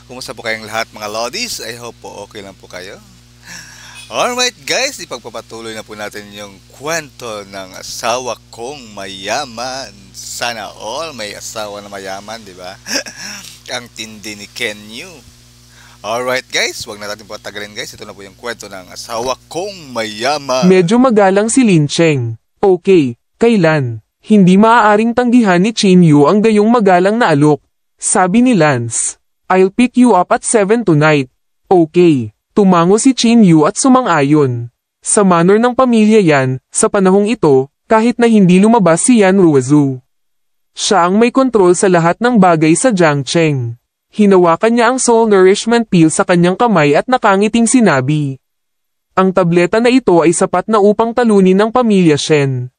Kumusta po kayong lahat mga lodies? I hope po okay lang po kayo. Alright guys, ipagpapatuloy na po natin yung kwento ng asawa kong mayaman. Sana all may asawa na mayaman, di ba? Ang tindi ni Kenyu. Alright guys, wag na natin patagalin guys. Ito na po yung kwento ng asawa kong mayaman. Medyo magalang si Lin Cheng. Okay, kailan? Hindi maaaring tanggihan ni Chin Yu ang gayong magalang na alok. Sabi ni Lance, I'll pick you up at 7 tonight. Okay. Tumango si Chin Yu at sumang-ayon. Sa manner ng pamilya yan, sa panahong ito, kahit na hindi lumabas si Yan Ruizu. Siya ang may kontrol sa lahat ng bagay sa Jiangcheng. Hinawakan niya ang soul nourishment pill sa kanyang kamay at nakangiting sinabi. Ang tableta na ito ay sapat na upang talunin ng pamilya Shen.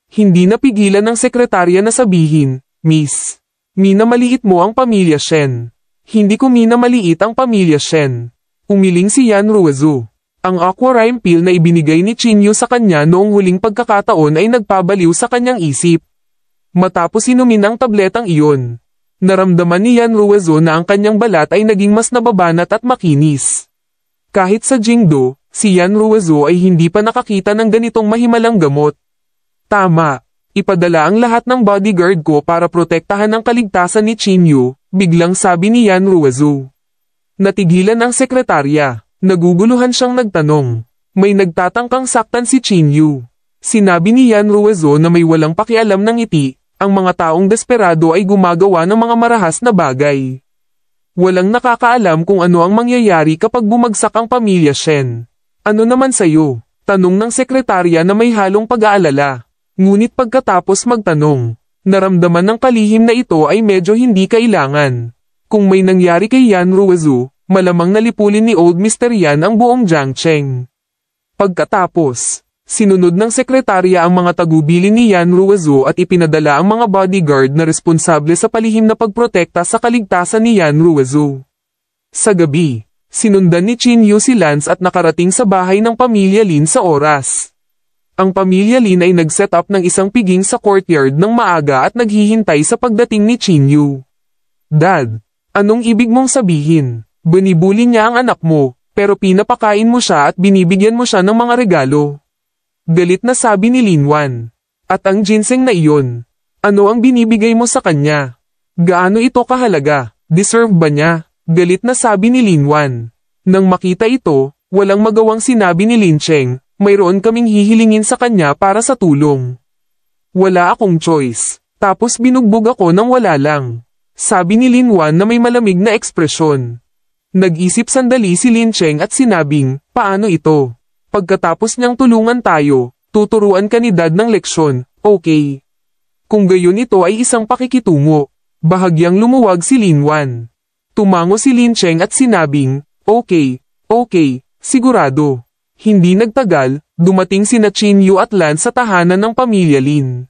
Hindi napigilan ng sekretarya na sabihin, Miss, minamaliit mo ang pamilya Shen. Hindi ko minamaliit ang pamilya Shen. Umiling si Yan Ruizu. Ang aqua rhyme pill na ibinigay ni Chin Yu sa kanya noong huling pagkakataon ay nagpabaliw sa kanyang isip. Matapos inumin ang tabletang iyon, naramdaman ni Yan Ruizu na ang kanyang balat ay naging mas nababanat at makinis. Kahit sa Jingdo, si Yan Ruizu ay hindi pa nakakita ng ganitong mahimalang gamot. Tama, ipadala ang lahat ng bodyguard ko para protektahan ang kaligtasan ni Chin Yu, biglang sabi ni Yan Ruizu. Natigilan ang sekretarya. Naguguluhan siyang nagtanong. May nagtatangkang saktan si Chin Yu. Sinabi ni Yan Ruizu na may walang pakialam ng ngiti, ang mga taong desperado ay gumagawa ng mga marahas na bagay. Walang nakakaalam kung ano ang mangyayari kapag bumagsak ang pamilya Shen. Ano naman sayo? Tanong ng sekretarya na may halong pag-aalala. Ngunit pagkatapos magtanong, naramdaman ng kalihim na ito ay medyo hindi kailangan. Kung may nangyari kay Yan Ruizu, malamang nalipulin ni Old Mr. Yan ang buong Jiangcheng. Pagkatapos, sinunod ng sekretarya ang mga tagubilin ni Yan Ruizu at ipinadala ang mga bodyguard na responsable sa palihim na pagprotekta sa kaligtasan ni Yan Ruizu. Sa gabi, sinundan ni Chin Yu si Lance at nakarating sa bahay ng pamilya Lin sa oras. Ang pamilya Lin ay nag-set up ng isang piging sa courtyard ng maaga at naghihintay sa pagdating ni Chin Yu. Dad, anong ibig mong sabihin? Binibuli niya ang anak mo, pero pinapakain mo siya at binibigyan mo siya ng mga regalo. Galit na sabi ni Lin Wan. At ang ginseng na iyon, ano ang binibigay mo sa kanya? Gaano ito kahalaga? Deserve ba niya? Galit na sabi ni Lin Wan. Nang makita ito, walang magawang sinabi ni Lin Cheng, mayroon kaming hihilingin sa kanya para sa tulong. Wala akong choice. Tapos binugbog ako nang wala lang. Sabi ni Lin Wan na may malamig na ekspresyon. Nag-isip sandali si Lin Cheng at sinabing, paano ito? Pagkatapos niyang tulungan tayo, tuturuan ka ni Dad ng leksyon, okay? Kung gayon ito ay isang pakikitungo. Bahagyang lumuwag si Lin Wan. Tumango si Lin Cheng at sinabing, okay, sigurado. Hindi nagtagal, dumating sina Chin Yu at Lance sa tahanan ng pamilya Lin.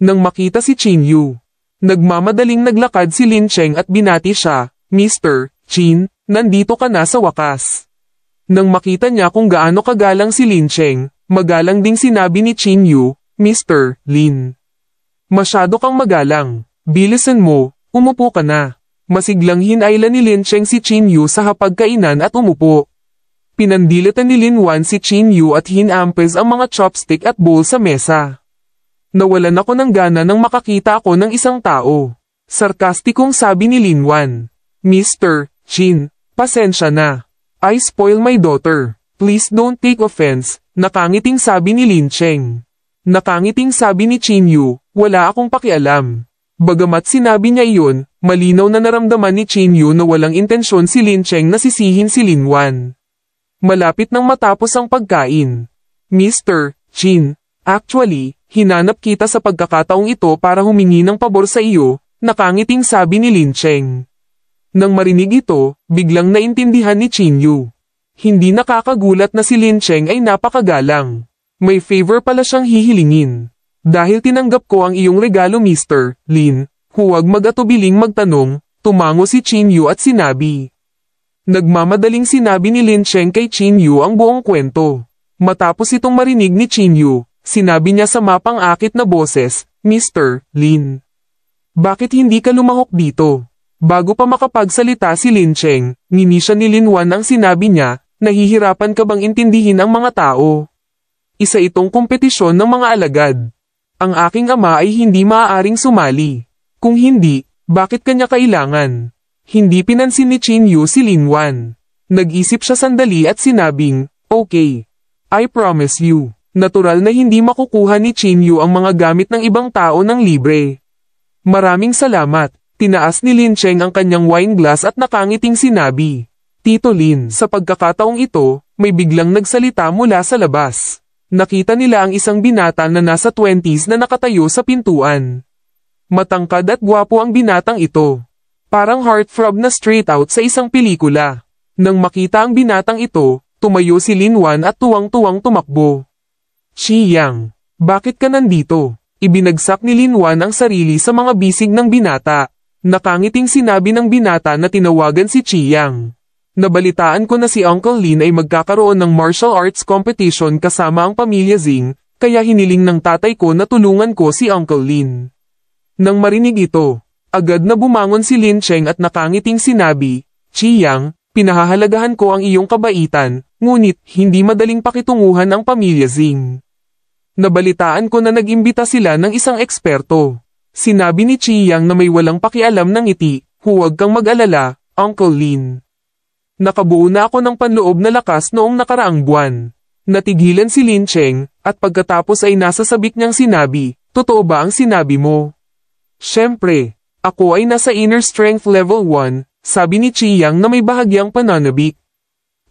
Nang makita si Chin Yu, nagmamadaling naglakad si Lin Cheng at binati siya, Mr. Chin, nandito ka na sa wakas. Nang makita niya kung gaano kagalang si Lin Cheng, magalang ding sinabi ni Chin Yu, Mr. Lin. Masyado kang magalang. Bilisan mo, umupo ka na. Masiglang hinayla ni Lin Cheng si Chin Yu sa hapagkainan at umupo. Pinandilitan ni Lin Wan si Chin Yu at hinampes ang mga chopstick at bowl sa mesa. Nawalan ako ng gana nang makakita ako ng isang tao. Sarkastikong sabi ni Lin Wan. Mr. Chin, pasensya na. I spoil my daughter. Please don't take offense, nakangiting sabi ni Lin Cheng. Nakangiting sabi ni Chin Yu, wala akong pakialam. Bagamat sinabi niya iyon, malinaw na naramdaman ni Chin Yu na walang intensyon si Lin Cheng na sisihin si Lin Wan. Malapit nang matapos ang pagkain. Mr. Chin, actually, hinanap kita sa pagkakataong ito para humingi ng pabor sa iyo, nakangiting sabi ni Lin Cheng. Nang marinig ito, biglang naintindihan ni Chin Yu. Hindi nakakagulat na si Lin Cheng ay napakagalang. May favor pala siyang hihilingin. Dahil tinanggap ko ang iyong regalo Mr. Lin, huwag mag-atubiling magtanong, tumango si Chin Yu at sinabi. Nagmamadaling sinabi ni Lin Cheng kay Chin Yu ang buong kwento. Matapos itong marinig ni Chin Yu, sinabi niya sa mapang-akit na boses, Mr. Lin. Bakit hindi ka lumahok dito? Bago pa makapagsalita si Lin Cheng, ngini siya ni Lin Wan ang sinabi niya, nahihirapan ka bang intindihin ang mga tao? Isa itong kompetisyon ng mga alagad. Ang aking ama ay hindi maaaring sumali. Kung hindi, bakit kanya kailangan? Hindi pinansin ni Qin Yu si Lin Wan. Nag-isip siya sandali at sinabing, okay. I promise you. Natural na hindi makukuha ni Qin Yu ang mga gamit ng ibang tao ng libre. Maraming salamat. Tinaas ni Lin Cheng ang kanyang wine glass at nakangiting sinabi, Tito Lin, sa pagkakataong ito, may biglang nagsalita mula sa labas. Nakita nila ang isang binata na nasa 20s na nakatayo sa pintuan. Matangkad at gwapo ang binatang ito. Parang heartthrob na straight out sa isang pelikula. Nang makita ang binatang ito, tumayo si Lin Wan at tuwang-tuwang tumakbo. Qi Yang, bakit ka nandito? Ibinagsak ni Lin Wan ang sarili sa mga bisig ng binata. Nakangiting sinabi ng binata na tinawagan si Qi Yang. Nabalitaan ko na si Uncle Lin ay magkakaroon ng martial arts competition kasama ang pamilya Zing, kaya hiniling ng tatay ko na tulungan ko si Uncle Lin. Nang marinig ito, agad na bumangon si Lin Cheng at nakangiting sinabi, Qi Yang, pinahahalagahan ko ang iyong kabaitan, ngunit hindi madaling pakitunguhan ang pamilya Zing. Nabalitaan ko na nag-imbita sila ng isang eksperto. Sinabi ni Qi Yang na may walang pakialam ng ngiti, huwag kang mag-alala, Uncle Lin. Nakabuo na ako ng panloob na lakas noong nakaraang buwan. Natigilan si Lin Cheng, at pagkatapos ay nasa sabik niyang sinabi, totoo ba ang sinabi mo? Siyempre, ako ay nasa inner strength level 1, sabi ni Qi Yang na may bahagyang pananabik.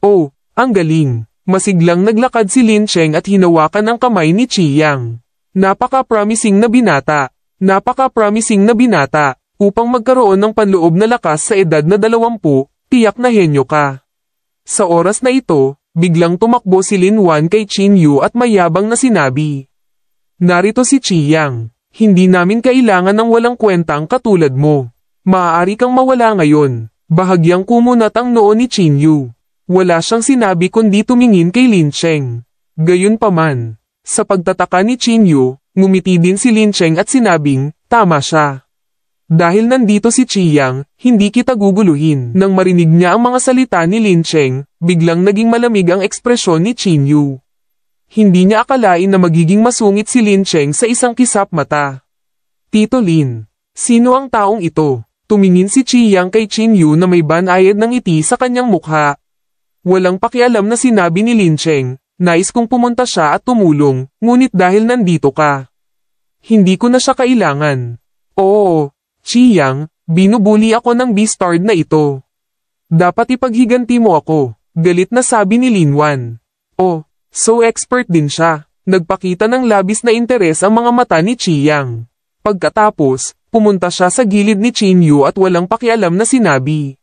Oh, ang galing. Masiglang naglakad si Lin Cheng at hinawakan ang kamay ni Qi Yang. Napaka-promising na binata. Napaka-promising na binata, upang magkaroon ng panloob na lakas sa edad na 20, tiyak na henyo ka. Sa oras na ito, biglang tumakbo si Lin Wan kay Qin Yu at mayabang na sinabi. Narito si Qi Yang, hindi namin kailangan ng walang kwentang katulad mo. Maaari kang mawala ngayon. Bahagyang kumunat ang noo ni Qin Yu. Wala siyang sinabi kundi tumingin kay Lin Cheng. Gayunpaman, sa pagtataka ni Qin Yu, ngumiti din si Lin Cheng at sinabing, tama siya. Dahil nandito si Qi Yang, hindi kita guguluhin. Nang marinig niya ang mga salita ni Lin Cheng, biglang naging malamig ang ekspresyon ni Qin Yu. Hindi niya akalain na magiging masungit si Lin Cheng sa isang kisap mata. Tito Lin, sino ang taong ito? Tumingin si Qi Yang kay Qin Yu na may banayad ng ngiti sa kanyang mukha. Walang pakialam na sinabi ni Lin Cheng. Nais kong pumunta siya at tumulong, ngunit dahil nandito ka. Hindi ko na siya kailangan. Oo, Qi Yang, binubuli ako ng B-starred na ito. Dapat ipaghiganti mo ako, galit na sabi ni Lin Wan. Oh, so expert din siya. Nagpakita ng labis na interes ang mga mata ni Qi Yang. Pagkatapos, pumunta siya sa gilid ni Qin Yu at walang pakialam na sinabi.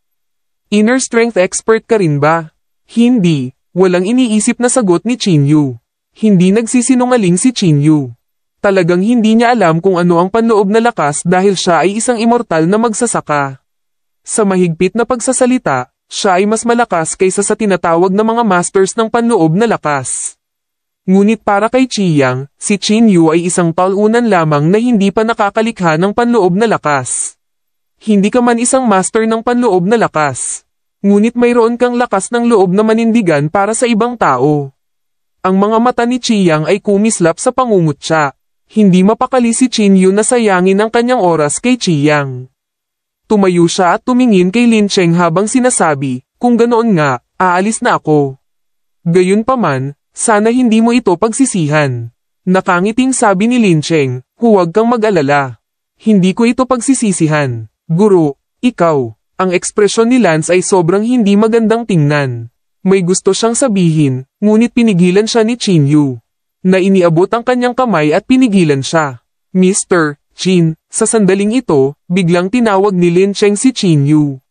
Inner strength expert ka rin ba? Hindi. Walang iniisip na sagot ni Qin Yu. Hindi nagsisinungaling si Qin Yu. Talagang hindi niya alam kung ano ang panloob na lakas dahil siya ay isang immortal na magsasaka. Sa mahigpit na pagsasalita, siya ay mas malakas kaysa sa tinatawag na mga masters ng panloob na lakas. Ngunit para kay Qi Yang, si Qin Yu ay isang talunan lamang na hindi pa nakakalikha ng panloob na lakas. Hindi ka man isang master ng panloob na lakas. Ngunit mayroon kang lakas ng loob na manindigan para sa ibang tao. Ang mga mata ni Qi Yang ay kumislap sa pangungutya. Hindi mapakali si Qin Yu na sayangin ang kanyang oras kay Qi Yang. Tumayo siya at tumingin kay Lin Cheng habang sinasabi, kung ganoon nga, aalis na ako. Gayunpaman, sana hindi mo ito pagsisihan. Nakangiting sabi ni Lin Cheng, huwag kang mag-alala. Hindi ko ito pagsisisihan. Guro, ikaw. Ang ekspresyon ni Lance ay sobrang hindi magandang tingnan. May gusto siyang sabihin, ngunit pinigilan siya ni Qin Yu. Na iniabot ang kanyang kamay at pinigilan siya. Mr. Qin, sa sandaling ito, biglang tinawag ni Lin Cheng si Qin Yu.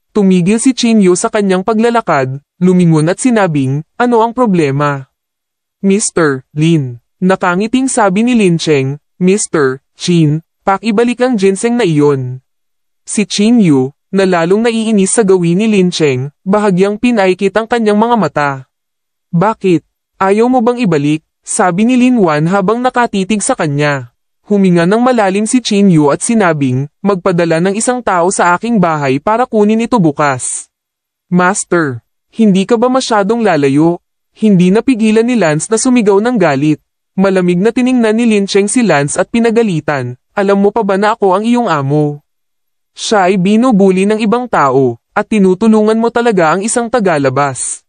Tumigil si Qin Yu sa kanyang paglalakad, lumingon at sinabing, ano ang problema? Mr. Lin, nakangiting sabi ni Lin Cheng, Mr. Qin, pakibalik ang ginseng na iyon. Si Qin Yu, na lalong naiinis sa gawin ni Lin Cheng, bahagyang pinaikit ang kanyang mga mata. Bakit? Ayaw mo bang ibalik? Sabi ni Lin Wan habang nakatitig sa kanya. Huminga ng malalim si Chin Yu at sinabing, magpadala ng isang tao sa aking bahay para kunin ito bukas. Master, hindi ka ba masyadong lalayo? Hindi napigilan ni Lance na sumigaw ng galit. Malamig na tiningnan ni Lin Cheng si Lance at pinagalitan, alam mo pa ba na ako ang iyong amo? Siya ay binubuli ng ibang tao, at tinutulungan mo talaga ang isang tagalabas.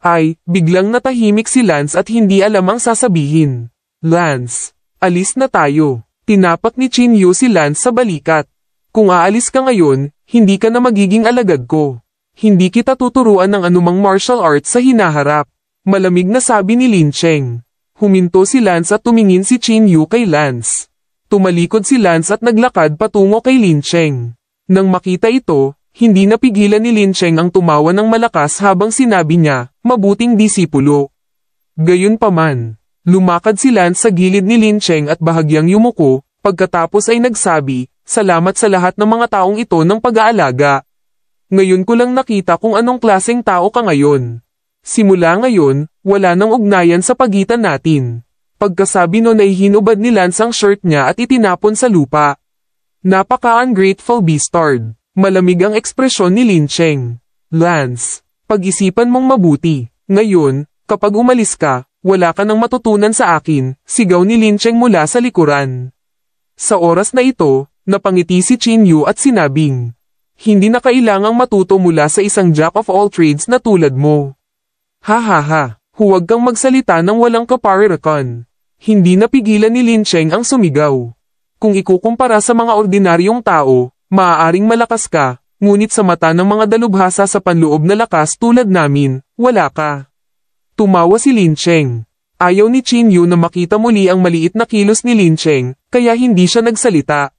Ay, biglang natahimik si Lance at hindi alam ang sasabihin. Lance, alis na tayo. Tinapak ni Chin Yu si Lance sa balikat. Kung aalis ka ngayon, hindi ka na magiging alagad ko. Hindi kita tuturuan ng anumang martial arts sa hinaharap. Malamig na sabi ni Lin Cheng. Huminto si Lance at tumingin si Chin Yu kay Lance. Tumalikod si Lance at naglakad patungo kay Lin Cheng. Nang makita ito, hindi napigilan ni Lin Cheng ang tumawa ng malakas habang sinabi niya, mabuting disipulo. Gayunpaman, lumakad si Lance sa gilid ni Lin Cheng at bahagyang yumuko, pagkatapos ay nagsabi, salamat sa lahat ng mga taong ito ng pag-aalaga. Ngayon ko lang nakita kung anong klaseng tao ka ngayon. Simula ngayon, wala nang ugnayan sa pagitan natin. Pagkasabi nun ay hinubad ni Lance ang shirt niya at itinapon sa lupa. Napaka-ungrateful bastard. Malamig ang ekspresyon ni Lin Cheng. Lance, pag-isipan mong mabuti. Ngayon, kapag umalis ka, wala ka nang matutunan sa akin, sigaw ni Lin Cheng mula sa likuran. Sa oras na ito, napangiti si Chin Yu at sinabing, hindi na kailangang matuto mula sa isang jack of all trades na tulad mo. Ha ha ha, huwag kang magsalita ng walang kaparirakan. Hindi napigilan ni Lin Cheng ang sumigaw. Kung ikukumpara sa mga ordinaryong tao, maaaring malakas ka, ngunit sa mata ng mga dalubhasa sa panloob na lakas tulad namin, wala ka. Tumawa si Lin Cheng. Ayaw ni Chin Yu na makita muli ang maliit na kilos ni Lin Cheng, kaya hindi siya nagsalita.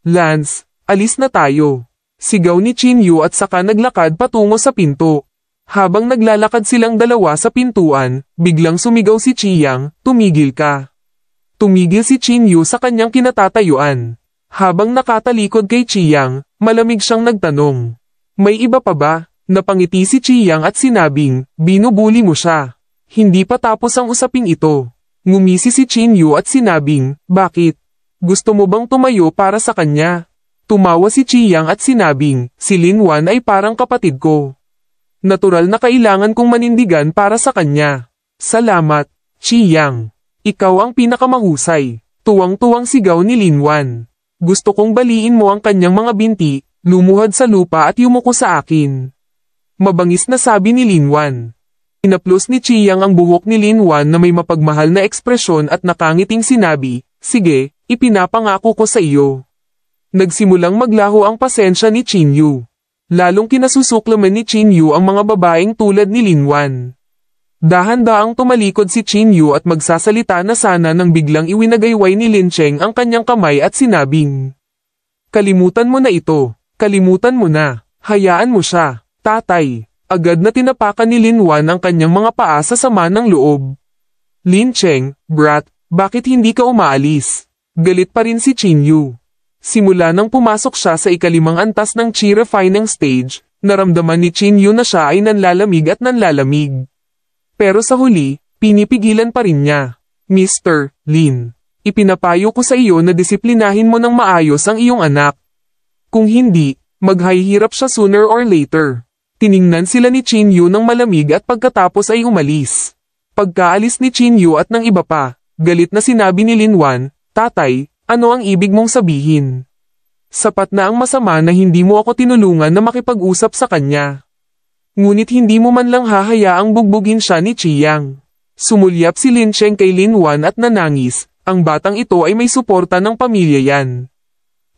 Lance, alis na tayo. Sigaw ni Chin Yu at saka naglakad patungo sa pinto. Habang naglalakad silang dalawa sa pintuan, biglang sumigaw si Chiyang, tumigil ka. Tumigil si Chin Yu sa kanyang kinatatayuan. Habang nakatalikod kay Chiyang, malamig siyang nagtanong. May iba pa ba? Napangiti si Chiyang at sinabing, binubuli mo siya. Hindi pa tapos ang usaping ito. Ngumisi si Chin Yu at sinabing, bakit? Gusto mo bang tumayo para sa kanya? Tumawa si Chiyang at sinabing, si Lin Wan ay parang kapatid ko. Natural na kailangan kong manindigan para sa kanya. Salamat, Chiyang. Ikaw ang pinakamahusay. Tuwang-tuwang sigaw ni Lin Wan. Gusto kong baliin mo ang kanyang mga binti, lumuhad sa lupa at yumuko sa akin. Mabangis na sabi ni Lin Wan. Inaplos ni Chiyang ang buhok ni Lin Wan na may mapagmahal na ekspresyon at nakangiting sinabi, sige, ipinapangako ko sa iyo. Nagsimulang maglaho ang pasensya ni Chin Yu. Lalong kinasusuklaman ni Chin Yu ang mga babaeng tulad ni Lin Wan. Dahan-daang tumalikod si Chin Yu at magsasalita na sana nang biglang iwinagayway ni Lin Cheng ang kanyang kamay at sinabing, kalimutan mo na ito, kalimutan mo na, hayaan mo siya, tatay. Agad na tinapakan ni Lin Wan ang kanyang mga paa sa sama ng loob. Lin Cheng, brat, bakit hindi ka umaalis? Galit pa rin si Chin Yu. Simula nang pumasok siya sa ikalimang antas ng chi refining stage, naramdaman ni Chin Yu na siya ay nanlalamig at nanlalamig. Pero sa huli, pinipigilan pa rin niya. Mr. Lin, ipinapayo ko sa iyo na disiplinahin mo ng maayos ang iyong anak. Kung hindi, maghihirap siya sooner or later. Tiningnan sila ni Chin Yu ng malamig at pagkatapos ay umalis. Pagkaalis ni Chin Yu at ng iba pa, galit na sinabi ni Lin Wan, tatay, ano ang ibig mong sabihin? Sapat na ang masama na hindi mo ako tinulungan na makipag-usap sa kanya. Ngunit hindi mo man lang hahayaang bugbugin siya ni Chiyang. Sumulyap si Lin Cheng kay Lin Wan at nanangis, ang batang ito ay may suporta ng pamilya yan.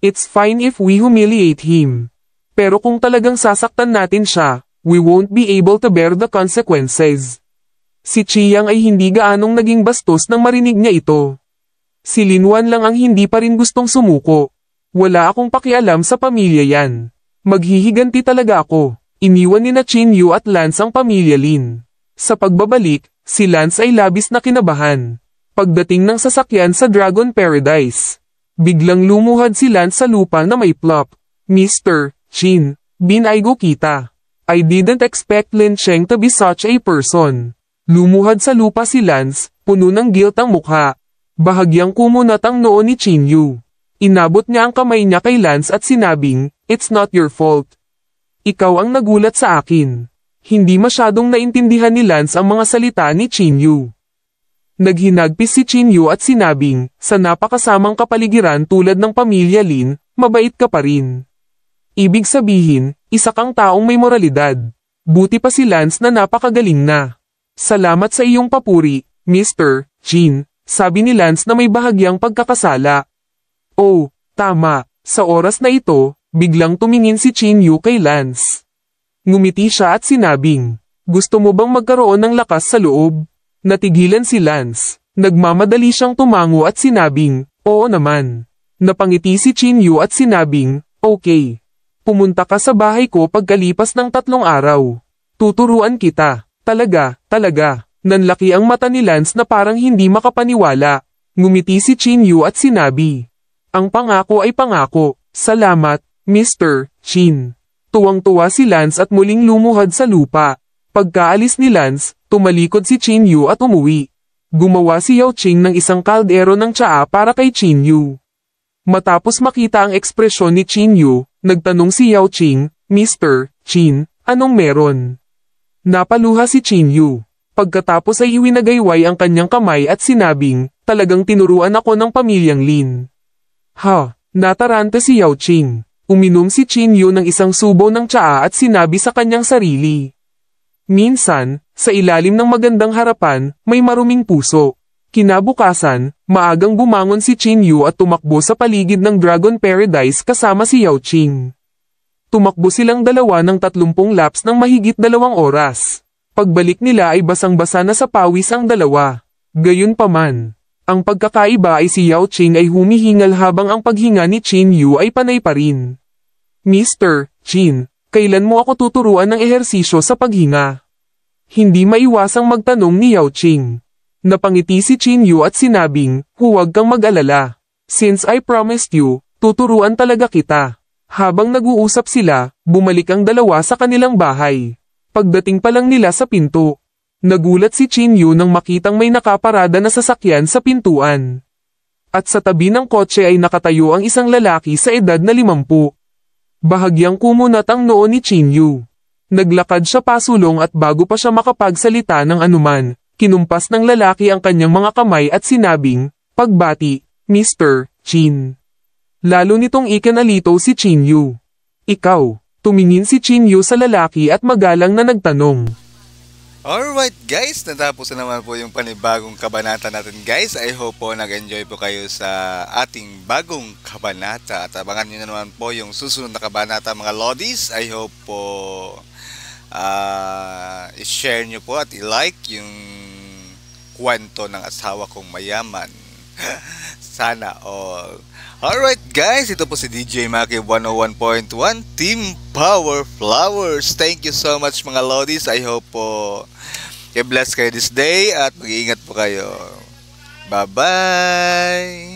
It's fine if we humiliate him. Pero kung talagang sasaktan natin siya, we won't be able to bear the consequences. Si Chiyang ay hindi gaanong naging bastos nang marinig niya ito. Si Lin Wan lang ang hindi pa rin gustong sumuko. Wala akong pakialam sa pamilya yan. Maghihiganti talaga ako. Iniwan ni na Chin Yu at Lance ang pamilya Lin. Sa pagbabalik, si Lance ay labis na kinabahan. Pagdating ng sasakyan sa Dragon Paradise, biglang lumuhad si Lance sa lupa na may plop. Mr. Chin, binaygo kita. I didn't expect Lin Cheng to be such a person. Lumuhad sa lupa si Lance, puno ng guilt ang mukha. Bahagyang kumunat ang noo ni Chinyu. Inabot niya ang kamay niya kay Lance at sinabing, "It's not your fault. Ikaw ang nagulat sa akin." Hindi masyadong naintindihan ni Lance ang mga salita ni Chinyu. Naghinagpis si Chinyu at sinabing, "Sa napakasamang kapaligiran tulad ng pamilya Lin, mabait ka pa rin. Ibig sabihin, isa kang taong may moralidad. Buti pa si Lance na napakagaling na. Salamat sa iyong papuri, Mr. Jin," sabi ni Lance na may bahagyang pagkakasala. Oh, tama, sa oras na ito, biglang tumingin si Chinyu kay Lance. Ngumiti siya at sinabing, "Gusto mo bang magkaroon ng lakas sa loob?" Natigilan si Lance. Nagmamadali siyang tumango at sinabing, "Oo naman." Napangiti si Chinyu at sinabing, "Okay. Pumunta ka sa bahay ko pagkalipas ng 3 araw. Tuturuan kita." Talaga. Nanlaki ang mata ni Lance na parang hindi makapaniwala. Ngumiti si Chinyu at sinabi, "Ang pangako ay pangako. Salamat, Mr. Chin." Tuwang-tuwa si Lance at muling lumuhad sa lupa. Pagkaalis ni Lance, tumalikod si Chinyu at umuwi. Gumawa si Yao Ching ng isang kaldero ng tsaa para kay Chinyu. Matapos makita ang ekspresyon ni Chinyu, nagtanong si Yao Ching, "Mr. Chin, anong meron?" Napaluha si Chinyu. Pagkatapos ay iwinagayway ang kanyang kamay at sinabing, "Talagang tinuruan ako ng pamilyang Lin." Nataranta si Yao Ching. Uminom si Chinyu ng isang subo ng tsaa at sinabi sa kanyang sarili, "Minsan, sa ilalim ng magandang harapan, may maruming puso." Kinabukasan, maagang bumangon si Chinyu at tumakbo sa paligid ng Dragon Paradise kasama si Yao Ching. Tumakbo silang dalawa ng 30 laps ng mahigit 2 oras. Pagbalik nila ay basang-basa na sa pawis ang dalawa. Gayunpaman, ang pagkakaiba ay si Yao Ching ay humihingal habang ang paghinga ni Chinyu ay panay pa rin. "Mr. Chin, kailan mo ako tuturuan ng ehersisyo sa paghinga?" Hindi maiwasang magtanong ni Yao Ching. Napangiti si Chinyu at sinabing, "Huwag kang mag-alala. Since I promised you, tuturuan talaga kita." Habang nag-uusap sila, bumalik ang dalawa sa kanilang bahay. Pagdating pa lang nila sa pinto, nagulat si Chinyu nang makitang may nakaparada na sasakyan sa pintuan. At sa tabi ng kotse ay nakatayo ang isang lalaki sa edad na 50. Bahagyang kumunat ang noo ni Chinyu. Naglakad siya pasulong at bago pa siya makapagsalita ng anuman, kinumpas ng lalaki ang kanyang mga kamay at sinabing, "Pagbati, Mr. Chin." Lalo nitong ikinalito si Chinyu. "Ikaw." Tumingin si Chinyu sa lalaki at magalang na nagtanong. Alright guys, natapos na naman po yung panibagong kabanata natin guys. I hope po nag-enjoy po kayo sa ating bagong kabanata. At abangan nyo na naman po yung susunod na kabanata mga Lodis. I hope po i-share nyo po at i-like yung kwento ng asawa kong mayaman. Sana all. Alright guys, ito po si DJ Maki 101.1 Team Power Flowers. Thank you so much mga Lodis. I hope po i-bless kayo this day at mag-iingat po kayo. Bye-bye!